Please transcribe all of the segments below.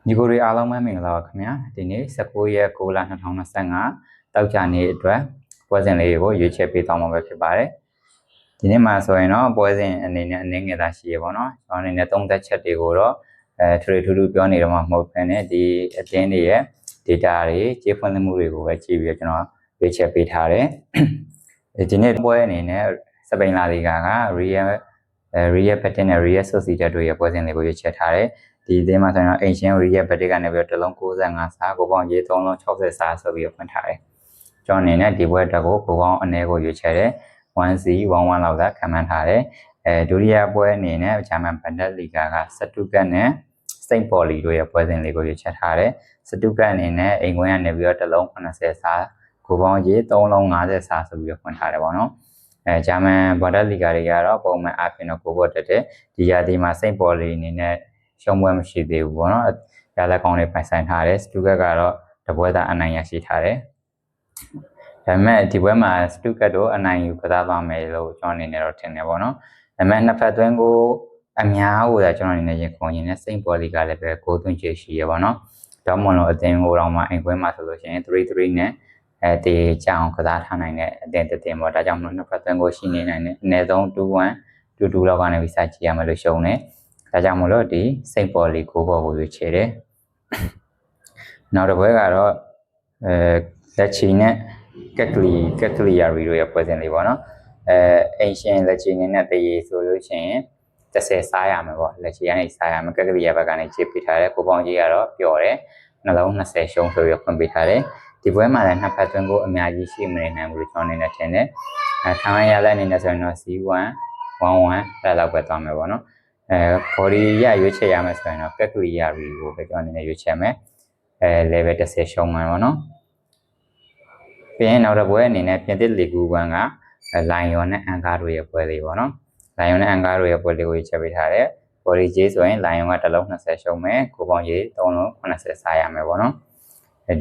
ညီကိုတွေအားလုံးပဲမင်္ဂလာပါခင်ဗျာဒီနေ့19ရက်6လ2025တောက်ကြနေ့အတွက်ပွဲစဉ်လေးကိုရွေးချယ်ပေးသွားမှာပဲဖြစ်ပါတယ်ဒီနေ့မှာဆိုရင်တော့ပွဲစဉ်အနေနဲ့အနေငယ်သာရှိရပါတော့ကျွန်တော်အနေနဲ့သုံးသက်ချက်တွေကိုတော့ထူထူပြောနေတော့မှမဟုတ်ဘဲနဲ့ဒီအတင်းတွေရဲ့ data တွေကျေးဖွင့်မှုတွေကိုပဲကြည့်ပြီးတော့ကျွန်တော်ရွေးချယ်ပေးထားတယ်ဒီနေ့ပွဲအနေနဲ့စပိန်လာလီဂါက Real Betis နဲ့ Real Sociedad တို့ရဲ့ပွဲစဉ်တွေကိုရွေးချယ်ထားတယ်ဒီအသင်းမှာဆိုရင်တော့အင်ရှင် Real Betis ကနေပြီးတော့တစ်လုံး95စားကိုပေါင်းရေး3လုံး60စားဆိုပြီးဖွင့်ထားတယ်ကျွန်တော်အနေနဲ့ဒီပွဲအတွက်ကိုကိုပေါင်းအနေကိုရွေးချယ်တယ်1-1 လောက်သာခံမှန်းထားတယ်ဒုတိယပွဲအနေနဲ့ဂျာမန်ဘန်ဒက်လီဂါကစတုဂတ်နဲ့စိန့်ပေါ်လီတို့ရဲ့ပွဲစဉ်လေးကိုရွေးချယ်ထားတယ်စတုဂတ်အနေနဲ့အိမ်ကွင်းကနေပြီးတော့တစ်လုံး80စားကိုပေါင်းရေး3လုံး50စားဆိုပြီးတော့ဖွင့်ထားတယ်ပေါ့နော်ဂျာမန်ဘန်ဒက်လီဂါတွေကတော့ပုံမှန်အားဖြင့်တော့ကိုပေါ်တက်တယ်ဒီရာသီမှာစိန့်ပေါ်လီအနေနဲ့ရှုံးပွဲမရှိသေးဘူးပေါ့နော်။ဒါလည်းကောင်းလေးပိုင်ဆိုင်ထားတယ်။စတူဂတ်ကတော့တပွဲသားအနိုင်ရရှိထားတယ်။ဒါပေမဲ့ဒီပွဲမှာစတူဂတ်တို့အနိုင်ယူကစားသွားမယ်လို့ကျွန်တော်အနေနဲ့တော့ထင်တယ်ပေါ့နော်။ဒါပေမဲ့နှစ်ဖက်သွင်းကိုအများကိုကျွန်တော်အနေနဲ့ရင်ခုန်ရင်လည်းစိန့်ပေါ်လီကလည်းပဲကိုသွင်းချေရှိရပါတော့။တောင်းမွန်လို့အသင်းကိုတော့မှအိမ်ပွဲမှာဆိုလို့ရှိရင်3-3နဲ့တေးကြအောင်ကစားထားနိုင်တဲ့အသင်းတစ်သင်းပေါ့။ဒါကြောင့်မလို့နှစ်ဖက်သွင်းကိုရှိနေနိုင်တဲ့အနည်းဆုံး2-1 2-2လောက်ကနေပြီးစကြည့်ရမယ်လို့ရှုံးတယ်။ဒါကြောင့်မလို့ဒီစိန့်ပေါ်လီကိုပေါ်ကိုရွေးချယ်တယ်နောက်တစ်ပွဲကတော့လက်ချီနဲ့ကက်ကလီယာရီတို့ရဲ့ပွဲစဉ်လေးပေါ့နော်အင်ရှင်လက်ချီနဲ့တရေဆိုလို့ရှိရင်30စားရမယ်ပေါ့လက်ချီကနေစားရမယ်ကက်ကလီယာဘက်ကနေချစ်ပေးထားတယ်ကိုပေါင်းကြီးကတော့ပျော်တယ်နှလုံး20ရှုံးဆိုပြီးဖွင့်ပေးထားတယ်ဒီပွဲမှာလည်းနှစ်ဖက်သွင်းကိုအများကြီးရှိမနေနိုင်ဘူးလို့ကျွန်တော်အနေနဲ့ထင်တယ်ခံရရတဲ့အနေနဲ့ဆိုရင်တော့ C1 1-1အဲ့လောက်ပဲသွားမယ်ပေါ့နော်ဘော်ဒီရရွေးချယ်ရမယ်ဆိုရင်တော့ကက်ကလီယာရီကိုပဲကျွန်တော်အနေနဲ့ရွေးချယ်မယ်level 30ရှုံးမှာပေါ့နော်ပြီးရင်နောက်တစ်ပွဲအနေနဲ့ပြင်သစ်လီဂူ1ကလိုင်ယွန်နဲ့အန်ကာတို့ရဲ့ပွဲလေးပေါ့နော်လိုင်ယွန်နဲ့အန်ကာတို့ရဲ့ပွဲလေးကိုရွေးချယ်ပေးထားတယ်ဘော်ဒီဂျေးဆိုရင်လိုင်ယွန်ကတစ်လုံး20ရှုံးမယ်ကိုပေါင်းရေး3လုံး80စားရမယ်ပေါ့နော်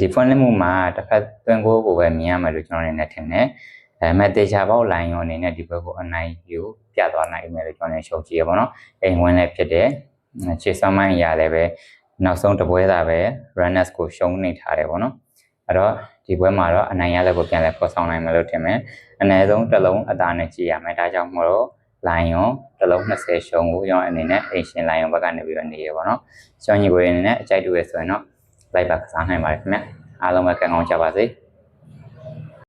ဒီဖွင့်လှစ်မှုမှာတစ်ဖက်သွင်းကိုပဲမြင်ရမယ်လို့ကျွန်တော်အနေနဲ့ထင်တယ်မဲ့တေချာပေါက်လိုင်ယွန်အနေနဲ့ဒီဘက်ကိုအနိုင်ယူပြသွားနိုင်မယ်လို့ကျွန်တော်လည်းရှုံးကြည့်ရပါတော့အိမ်ဝင်လည်းဖြစ်တယ်ခြေစွမ်းမိုင်းရလည်းပဲနောက်ဆုံးတပွဲသာပဲ runners ကိုရှုံးနေထားတယ်ပေါ့နော်အဲ့တော့ဒီပွဲမှာတော့အနိုင်ရလည်းကိုပြန်လဲဖော်ဆောင်နိုင်မယ်လို့ထင်မယ်အနည်းဆုံးတစ်လုံးအသာနဲ့ကြည့်ရမယ်ဒါကြောင့်မို့လို့လိုင်ယွန်တစ်လုံး20ရှုံးကိုကျွန်တော်အနေနဲ့အိမ်ရှင်လိုင်ယွန်ဘက်ကနေပြီးတော့နေရပါတော့ရှောင်းညီကိုအနေနဲ့အကြိုက်တူရဆိုရင်တော့လိုက်ပါကစားနိုင်ပါတယ်ခင်ဗျအားလုံးပဲကံကောင်းကြပါစေ